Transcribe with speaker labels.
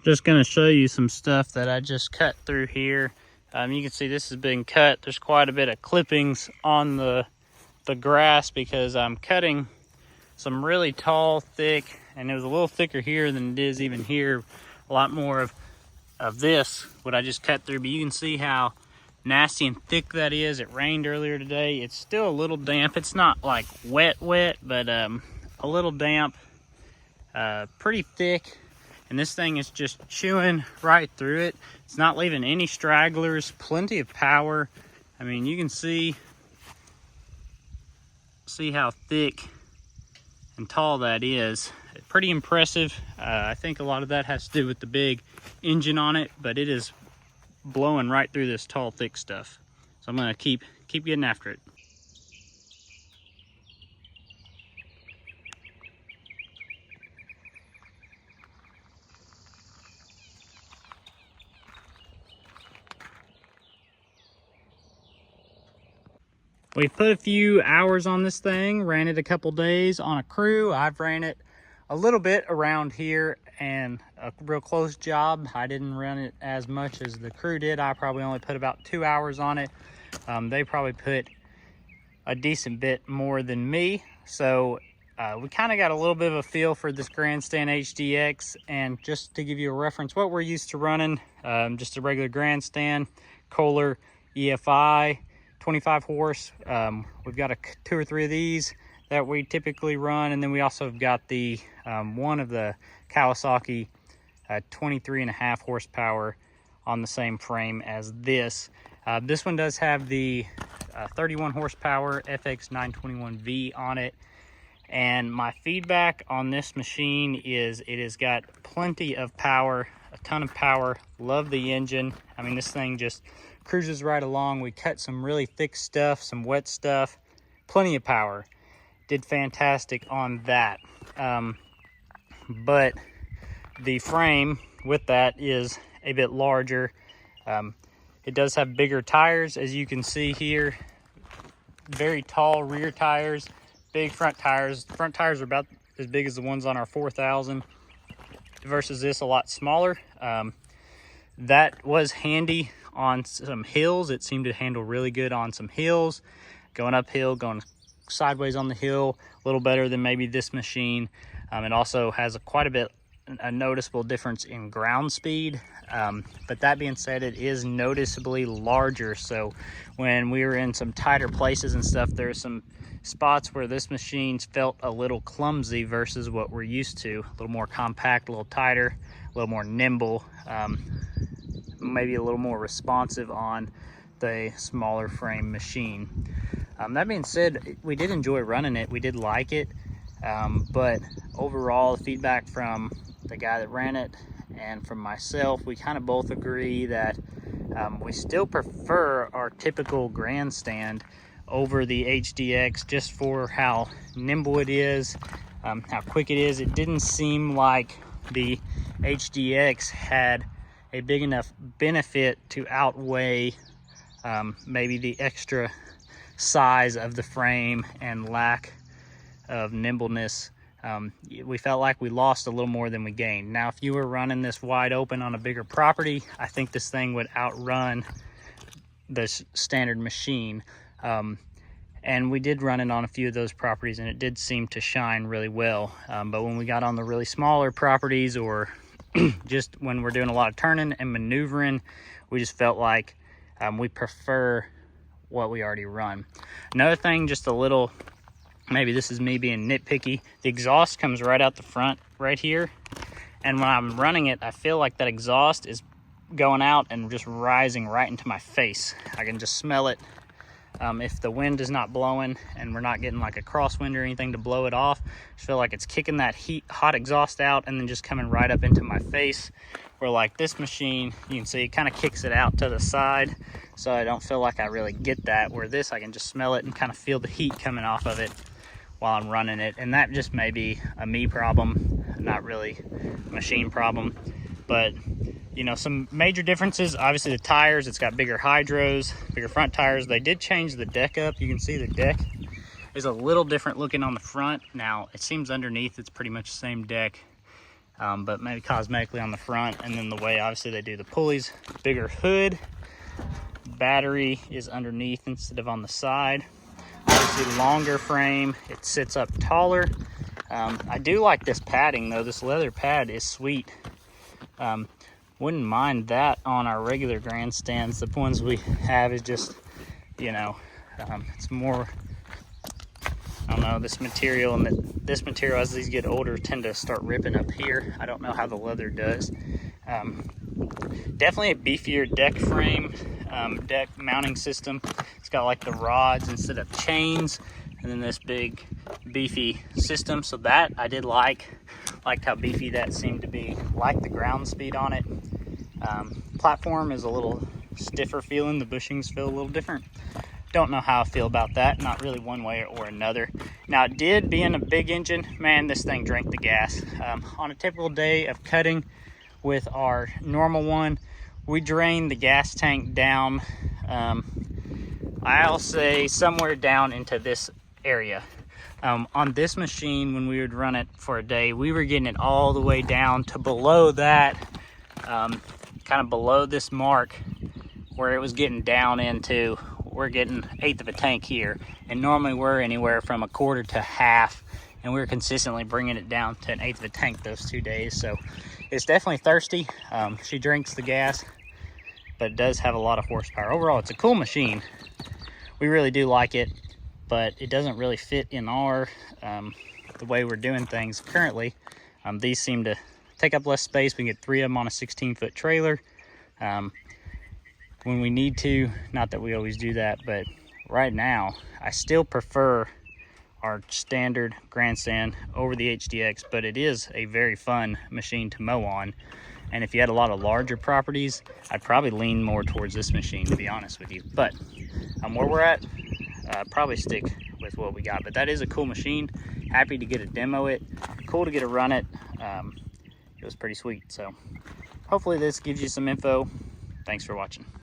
Speaker 1: Just going to show you some stuff that I just cut through here. You can see this has been cut. There's quite a bit of clippings on the grass because I'm cutting some really tall, thick, and it was a little thicker here than it is even here. A lot more of this, what I just cut through, but you can see how nasty and thick that is. It rained earlier today. It's still a little damp. It's not like wet, but a little damp, pretty thick. And this thing is just chewing right through it. It's not leaving any stragglers, plenty of power. I mean, you can see how thick and tall that is. Pretty impressive. I think a lot of that has to do with the big engine on it, but it is blowing right through this tall, thick stuff. So I'm gonna keep getting after it. We put a few hours on this thing, ran it a couple days on a crew. I've ran it a little bit around here and a real close job. I didn't run it as much as the crew did. I probably only put about 2 hours on it. They probably put a decent bit more than me. So we kind of got a little bit of a feel for this GrandStand HDX. And just to give you a reference, what we're used to running, just a regular GrandStand, Kohler EFI, 25 horse. We've got 2 or 3 of these that we typically run, and then we also have got the one of the Kawasaki 23.5 horsepower on the same frame as this. This one does have the 31 horsepower FX 921V on it, and my feedback on this machine is it has got plenty of power, a ton of power. Love the engine. I mean, this thing just cruises right along. We cut some really thick stuff, some wet stuff, plenty of power. Did fantastic on that. But the frame with that is a bit larger. It does have bigger tires, as you can see here. Very tall rear tires, big front tires. Front tires are about as big as the ones on our 4000 versus this a lot smaller. That was handy on some hills. It seemed to handle really good on some hills, going uphill, going sideways on the hill, a little better than maybe this machine. It also has quite a noticeable difference in ground speed. But that being said, it is noticeably larger. So when we were in some tighter places and stuff, there's some spots where this machine felt a little clumsy versus what we're used to. A little more compact, a little tighter, a little more nimble. Maybe a little more responsive on the smaller frame machine. That being said, we did enjoy running it. We did like it, but overall, the feedback from the guy that ran it and from myself, we kind of both agree that we still prefer our typical GrandStand over the HDX, just for how nimble it is, how quick it is. It didn't seem like the HDX had a big enough benefit to outweigh maybe the extra size of the frame and lack of nimbleness. We felt like we lost a little more than we gained. Now, if you were running this wide open on a bigger property, I think this thing would outrun this standard machine. And we did run it on a few of those properties, and it did seem to shine really well. But when we got on the really smaller properties, or just when we're doing a lot of turning and maneuvering, we just felt like we prefer what we already run. Another thing, just a little, maybe this is me being nitpicky, the exhaust comes right out the front right here, and when I'm running it, I feel like that exhaust is going out and just rising right into my face. I can just smell it. If the wind is not blowing and we're not getting like a crosswind or anything to blow it off, I feel like it's kicking that hot exhaust out and then just coming right up into my face. Where like this machine, you can see it kind of kicks it out to the side, so I don't feel like I really get that. Where this, I can just smell it and kind of feel the heat coming off of it while I'm running it. And that just may be a me problem, not really a machine problem. But you know, some major differences, obviously the tires, it's got bigger hydros, bigger front tires. They did change the deck up. You can see the deck is a little different looking on the front. Now it seems underneath it's pretty much the same deck but maybe cosmetically on the front. And then the way obviously they do the pulleys, bigger hood, battery is underneath instead of on the side. Obviously longer frame, it sits up taller. I do like this padding though. This leather pad is sweet. Wouldn't mind that on our regular grandstands. The ones we have is just, you know, it's more, I don't know, this material, and this material as these get older tend to start ripping up here. I don't know how the leather does. Definitely a beefier deck frame, deck mounting system. It's got like the rods instead of chains, and then this big beefy system. So that I did liked how beefy that seemed to be. Like the ground speed on it. Platform is a little stiffer feeling. The bushings feel a little different. Don't know how I feel about that. Not really one way or another. Now it did, being a big engine, man, this thing drank the gas. On a typical day of cutting with our normal one, we drain the gas tank down, I'll say somewhere down into this area. On this machine, when we would run it for a day, we were getting it all the way down to below that, kind of below this mark where it was getting down into, we're getting 1/8 of a tank here, and normally we're anywhere from 1/4 to half, and we're consistently bringing it down to 1/8 of a tank those 2 days. So it's definitely thirsty. She drinks the gas, but it does have a lot of horsepower. Overall, it's a cool machine. We really do like it, but it doesn't really fit in our the way we're doing things currently. These seem to take up less space. We can get 3 of them on a 16-foot trailer when we need to. Not that we always do that, but right now I still prefer our standard grandstand over the HDX, but it is a very fun machine to mow on. And if you had a lot of larger properties, I'd probably lean more towards this machine, to be honest with you. But where we're at, probably stick with what we got. But that is a cool machine. Happy to get to demo it. Cool to get to run it. It was pretty sweet. So hopefully this gives you some info. Thanks for watching.